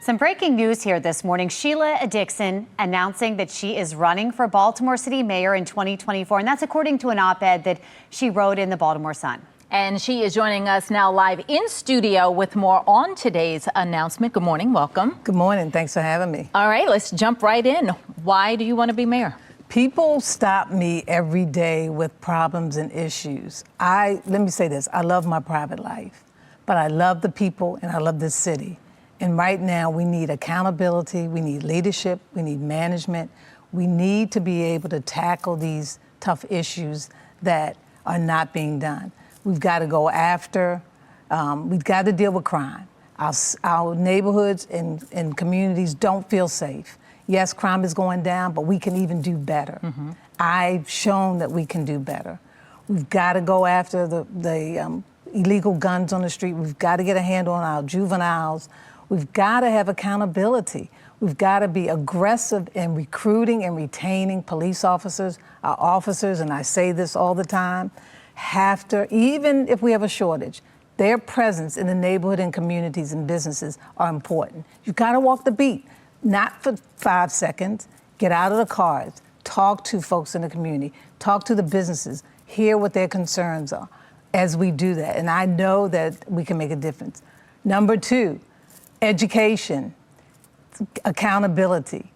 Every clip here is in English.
Some breaking news here this morning. Sheila Dixon announcing that she is running for Baltimore City Mayor in 2024. And that's according to an op-ed that she wrote in the Baltimore Sun. And she is joining us now live in studio with more on today's announcement. Good morning. Welcome. Good morning. Thanks for having me. All right, let's jump right in. Why do you want to be mayor? People stop me every day with problems and issues. Let me say this. I love my private life, but I love the people and I love this city. And right now we need accountability, we need leadership, we need management. We need to be able to tackle these tough issues that are not being done. We've got to go after, we've got to deal with crime. Our neighborhoods and communities don't feel safe. Yes, crime is going down, but we can even do better. I've shown that we can do better. We've got to go after the illegal guns on the street. We've got to get a handle on our juveniles. We've got to have accountability. We've got to be aggressive in recruiting and retaining police officers. Our officers, and I say this all the time, have to, even if we have a shortage, their presence in the neighborhood and communities and businesses are important. You've got to walk the beat, not for 5 seconds. Get out of the cars, talk to folks in the community, talk to the businesses, hear what their concerns are as we do that. And I know that we can make a difference. Number 2, education, accountability.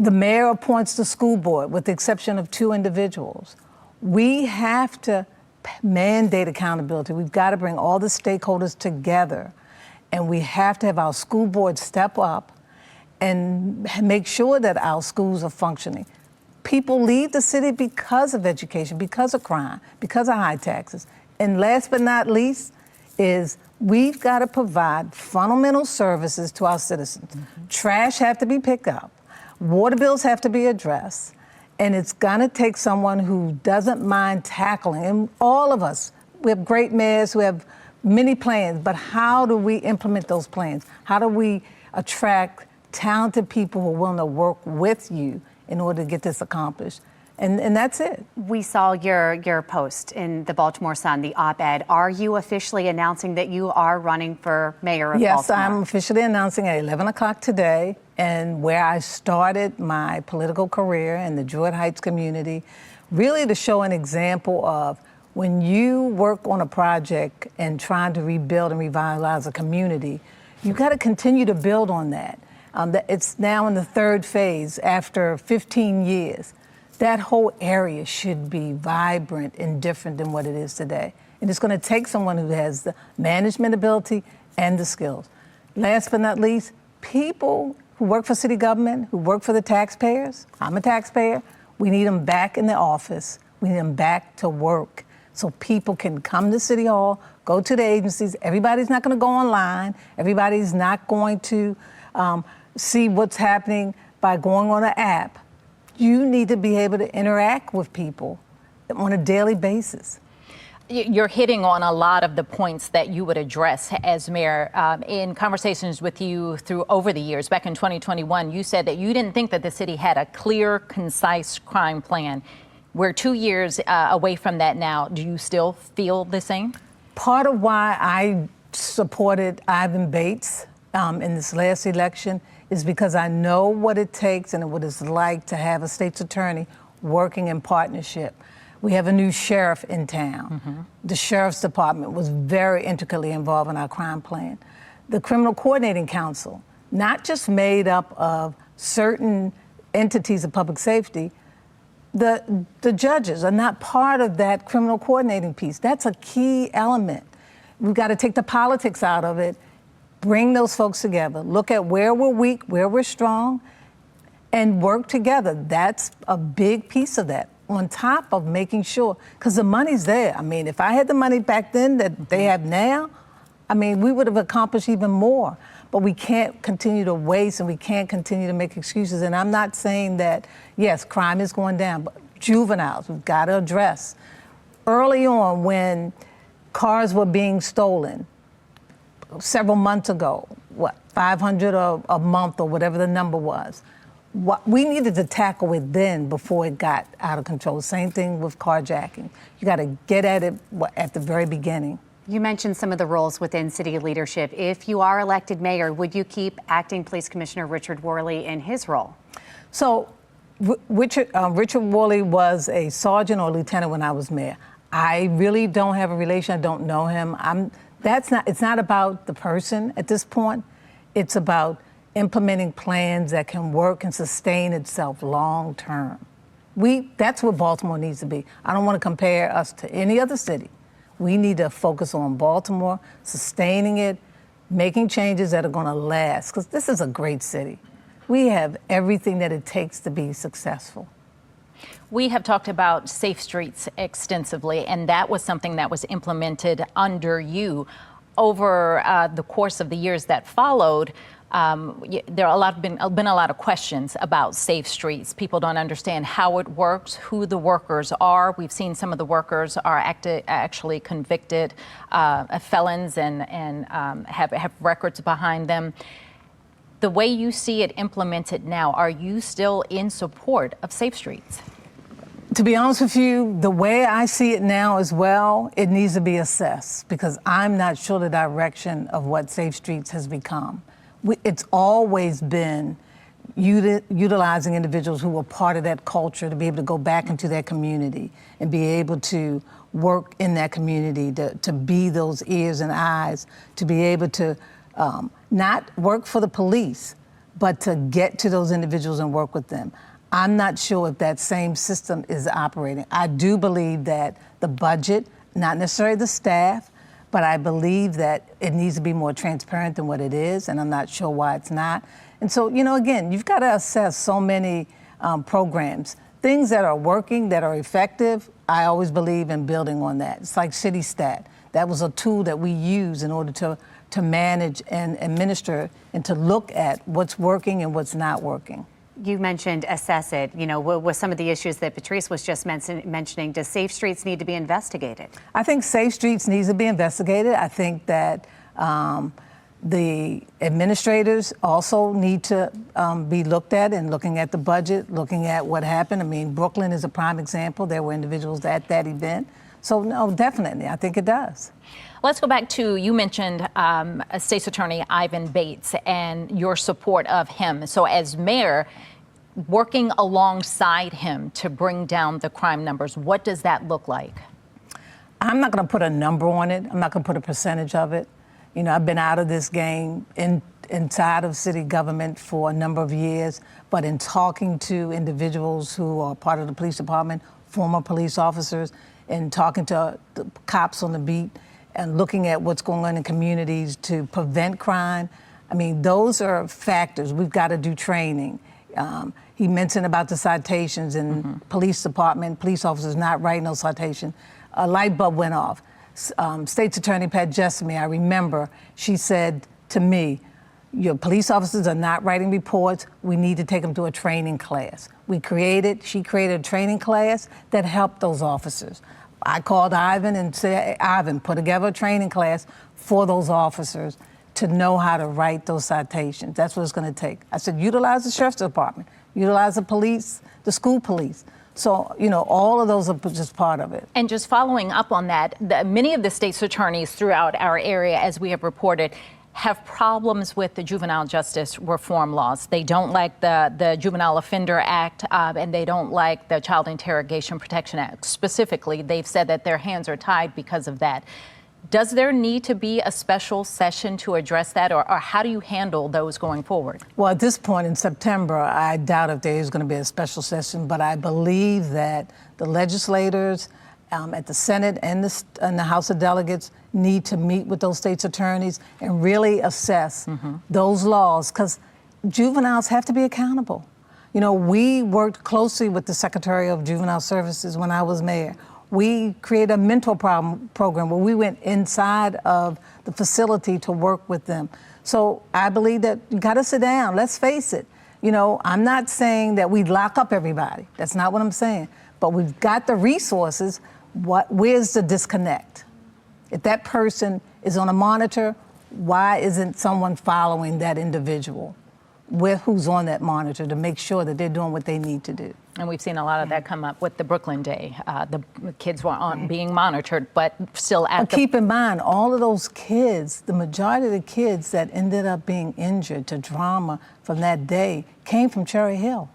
The mayor appoints the school board with the exception of 2 individuals. We have to mandate accountability. We've got to bring all the stakeholders together, and we have to have our school board step up and make sure that our schools are functioning. People leave the city because of education, because of crime, because of high taxes. And last but not least is we've got to provide fundamental services to our citizens. Trash have to be picked up. Water bills have to be addressed. And it's going to take someone who doesn't mind tackling. And all of us, we have great mayors who have many plans, but how do we implement those plans? How do we attract talented people who are willing to work with you in order to get this accomplished? And that's it. We saw your post in the Baltimore Sun, the op-ed. Are you officially announcing that you are running for mayor of Baltimore? Yes, I'm officially announcing at 11 o'clock today, and where I started my political career in the Druid Heights community, really to show an example of when you work on a project and trying to rebuild and revitalize a community, you've got to continue to build on that. It's now in the 3rd phase after 15 years. That whole area should be vibrant and different than what it is today. And it's going to take someone who has the management ability and the skills. Last but not least, people who work for city government, who work for the taxpayers. I'm a taxpayer. We need them back in the office. We need them back to work so people can come to City Hall, go to the agencies. Everybody's not going to go online. Everybody's not going to see what's happening by going on an app. You need to be able to interact with people on a daily basis. You're hitting on a lot of the points that you would address as mayor. In conversations with you over the years, back in 2021, you said that you didn't think that the city had a clear, concise crime plan. We're 2 years away from that now. Do you still feel the same? Part of why I supported Ivan Bates in this last election is because I know what it takes and what it's like to have a state's attorney working in partnership. We have a new sheriff in town. The sheriff's department was very intricately involved in our crime plan. The Criminal Coordinating Council, not just made up of certain entities of public safety, the judges are not part of that criminal coordinating piece. That's a key element. We've got to take the politics out of it, bring those folks together, look at where we're weak, where we're strong, and work together. That's a big piece of that, on top of making sure, because the money's there. I mean, if I had the money back then that they have now, I mean, we would have accomplished even more. But we can't continue to waste and we can't continue to make excuses. And I'm not saying that, yes, crime is going down, but juveniles, we've got to address. Early on, when cars were being stolen, several months ago, 500 a month or whatever the number was. We needed to tackle it then before it got out of control. Same thing with carjacking. You got to get at it at the very beginning. You mentioned some of the roles within city leadership. If you are elected mayor, would you keep acting police commissioner Richard Worley in his role? So Richard Worley was a sergeant or lieutenant when I was mayor. I really don't have a relation. I don't know him. It's not about the person at this point. It's about implementing plans that can work and sustain itself long term. That's what Baltimore needs to be. I don't want to compare us to any other city. We need to focus on Baltimore, sustaining it, making changes that are going to last, because this is a great city. We have everything that it takes to be successful. We have talked about safe streets extensively, and that was something that was implemented under you. Over the course of the years that followed, there have been a lot of questions about safe streets. People don't understand how it works, who the workers are. We've seen some of the workers are actually convicted felons and have records behind them. The way you see it implemented now, are you still in support of safe streets? To be honest with you, the way I see it now as well, it needs to be assessed, because I'm not sure the direction of what safe streets has become. It's always been utilizing individuals who were part of that culture to be able to go back into their community and be able to work in that community, to be those ears and eyes, to be able to not work for the police, but to get to those individuals and work with them. I'm not sure if that same system is operating. I do believe that the budget, not necessarily the staff, but I believe that it needs to be more transparent than what it is, and I'm not sure why it's not. And so, again, you've got to assess so many programs. Things that are working, that are effective, I always believe in building on that. It's like CityStat. That was a tool that we use in order to manage and administer and to look at what's working and what's not working. You mentioned assess it. With some of the issues that Patrice was just mentioning, does safe streets need to be investigated? I think safe streets needs to be investigated. I think that the administrators also need to be looked at, and looking at the budget, looking at what happened. I mean, Brooklyn is a prime example. There were individuals at that event. So no, definitely, I think it does. Let's go back to, you mentioned State's Attorney Ivan Bates and your support of him. So as mayor, working alongside him to bring down the crime numbers, what does that look like? I'm not going to put a number on it. I'm not going to put a percentage of it. I've been out of this game inside of city government for a number of years, but in talking to individuals who are part of the police department, former police officers, and talking to the cops on the beat, and looking at what's going on in communities to prevent crime. I mean, those are factors. We've got to do training. He mentioned about the citations and police department, police officers not writing those citations. A light bulb went off. State's Attorney Pat Jessamy, I remember, she said to me, your police officers are not writing reports. We need to take them to a training class. She created a training class that helped those officers. I called Ivan and said, Ivan, put together a training class for those officers to know how to write those citations. That's what it's going to take. I said, utilize the sheriff's department, utilize the police, the school police. So, all of those are just part of it. And just following up on that, many of the state's attorneys throughout our area, as we have reported, have problems with the juvenile justice reform laws. They don't like the Juvenile Offender Act, and they don't like the Child Interrogation Protection Act. Specifically, they've said that their hands are tied because of that. Does there need to be a special session to address that, or how do you handle those going forward? Well, at this point in September, I doubt if there is going to be a special session, but I believe that the legislators at the Senate and the House of Delegates need to meet with those state's attorneys and really assess those laws, because juveniles have to be accountable. We worked closely with the Secretary of Juvenile Services when I was mayor. We created a mentor program where we went inside of the facility to work with them. So I believe that you got to sit down. Let's face it. I'm not saying that we lock up everybody. That's not what I'm saying. But we've got the resources. Where's the disconnect? If that person is on a monitor, why isn't someone following that individual with who's on that monitor to make sure that they're doing what they need to do? And we've seen a lot of that come up with the Brooklyn Day. The kids were being monitored, but still at Keep in mind, all of those kids, the majority of the kids that ended up being injured to trauma from that day came from Cherry Hill.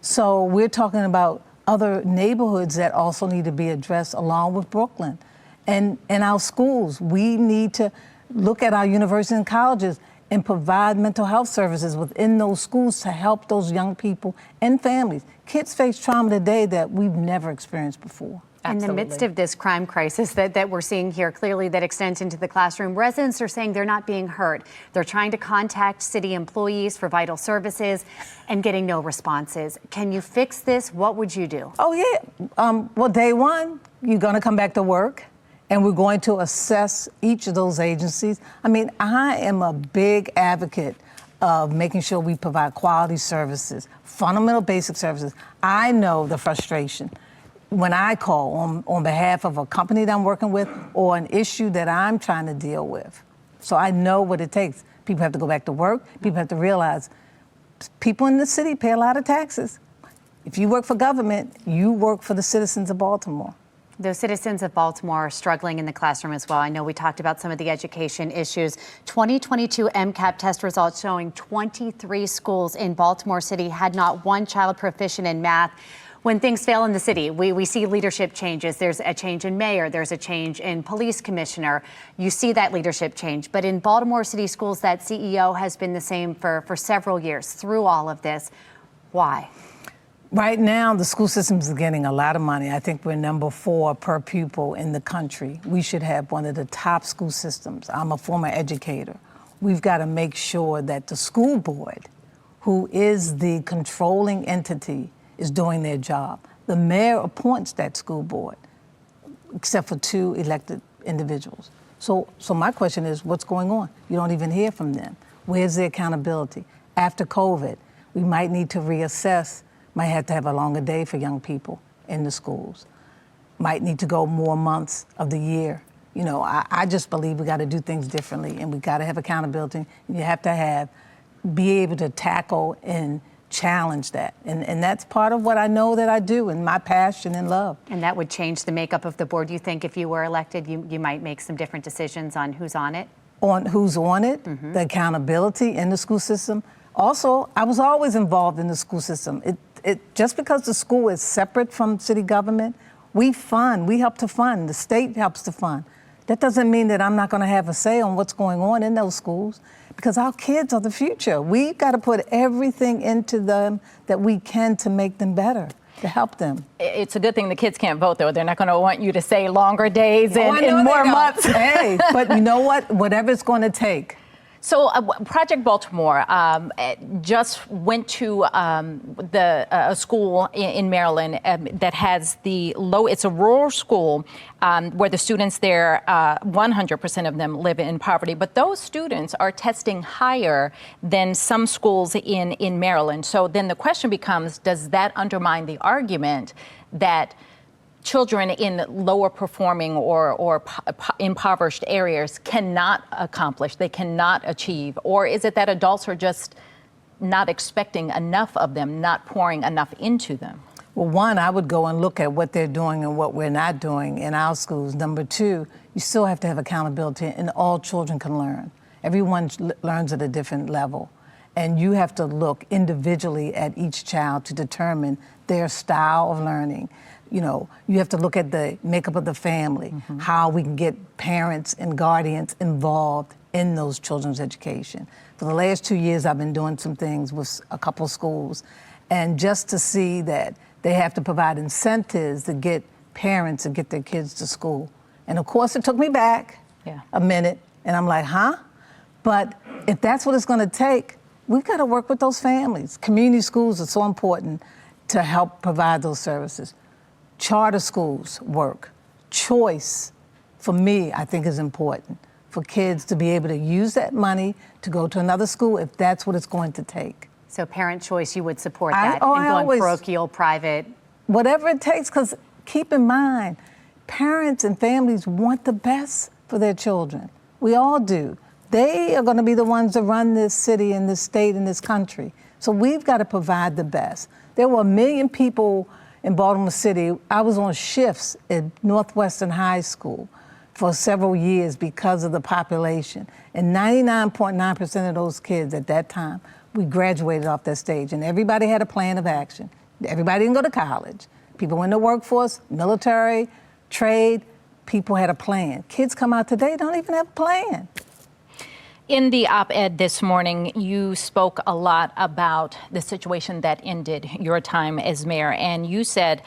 So we're talking about other neighborhoods that also need to be addressed along with Brooklyn. And in our schools, we need to look at our universities and colleges and provide mental health services within those schools to help those young people and families. Kids face trauma today that we've never experienced before. In the midst of this crime crisis that we're seeing here, clearly that extends into the classroom, residents are saying they're not being heard. They're trying to contact city employees for vital services and getting no responses. Can you fix this? What would you do? Oh, yeah. Well, day one, you're going to come back to work, and we're going to assess each of those agencies. I mean, I am a big advocate of making sure we provide quality services, fundamental basic services. I know the frustration when I call on behalf of a company that I'm working with or an issue that I'm trying to deal with. So I know what it takes. People have to go back to work. People have to realize people in the city pay a lot of taxes. If you work for government, you work for the citizens of Baltimore. Those citizens of Baltimore are struggling in the classroom as well. I know we talked about some of the education issues. 2022 MCAP test results showing 23 schools in Baltimore City had not one child proficient in math. When things fail in the city, we see leadership changes. There's a change in mayor. There's a change in police commissioner. You see that leadership change. But in Baltimore City Schools, that CEO has been the same for several years through all of this. Why? Right now, the school system is getting a lot of money. I think we're number 4 per pupil in the country. We should have one of the top school systems. I'm a former educator. We've got to make sure that the school board, who is the controlling entity, is doing their job. The mayor appoints that school board, except for 2 elected individuals. So my question is, what's going on? You don't even hear from them. Where's the accountability? After COVID, we might need to reassess, might have to have a longer day for young people in the schools, might need to go more months of the year. You know, I just believe we got to do things differently, and we got to have accountability, and you have to be able to tackle and challenge that. And that's part of what I know that I do and my passion and love. And that would change the makeup of the board. You think if you were elected, you might make some different decisions on who's on it? On who's on it, the accountability in the school system. Also, I was always involved in the school system. Just because the school is separate from city government, we help to fund, the state helps to fund. That doesn't mean that I'm not going to have a say on what's going on in those schools, because our kids are the future. We've got to put everything into them that we can to make them better, to help them. It's a good thing the kids can't vote, though. They're not going to want you to say longer days and more months. Hey, but you know what? Whatever it's going to take. So Project Baltimore just went to a school in Maryland that has it's a rural school where the students there, 100% of them live in poverty, but those students are testing higher than some schools in Maryland. So then the question becomes, does that undermine the argument that children in lower performing or impoverished areas cannot accomplish, they cannot achieve? Or is it that adults are just not expecting enough of them, not pouring enough into them? Well, one, I would go and look at what they're doing and what we're not doing in our schools. Number 2, you still have to have accountability, and all children can learn. Everyone learns at a different level. And you have to look individually at each child to determine their style of learning. You know, you have to look at the makeup of the family, how we can get parents and guardians involved in those children's education. For the last 2 years, I've been doing some things with a couple schools, and just to see that they have to provide incentives to get parents to get their kids to school. And of course, it took me back a minute, and I'm like, huh? But if that's what it's gonna take, we've gotta work with those families. Community schools are so important to help provide those services. Charter schools work. Choice, for me, I think is important for kids to be able to use that money to go to another school if that's what it's going to take. So parent choice, you would support that, and going parochial, private? Whatever it takes, because keep in mind, parents and families want the best for their children. We all do. They are going to be the ones that run this city and this state and this country. So we've got to provide the best. There were 1 million people in Baltimore City. I was on shifts at Northwestern High School for several years because of the population. And 99.9% of those kids at that time, we graduated off that stage. And everybody had a plan of action. Everybody didn't go to college. People went in the workforce, military, trade. People had a plan. Kids come out today, don't even have a plan. In the op-ed this morning, you spoke a lot about the situation that ended your time as mayor, and you said,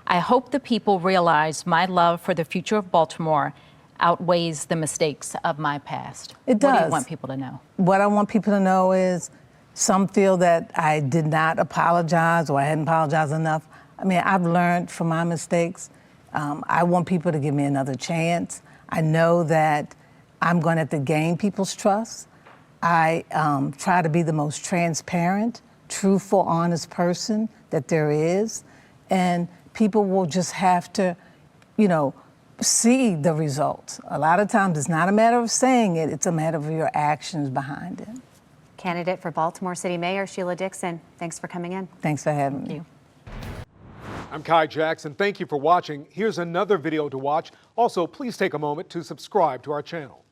I hope the people realize my love for the future of Baltimore outweighs the mistakes of my past. It does. What do you want people to know? What I want people to know is some feel that I did not apologize or I hadn't apologized enough. I mean, I've learned from my mistakes. I want people to give me another chance. I know that I'm going to have to gain people's trust. I try to be the most transparent, truthful, honest person that there is. And people will just have to, see the results. A lot of times it's not a matter of saying it, it's a matter of your actions behind it. Candidate for Baltimore City Mayor Sheila Dixon, thanks for coming in. Thanks for having me. I'm Kai Jackson. Thank you for watching. Here's another video to watch. Also, please take a moment to subscribe to our channel.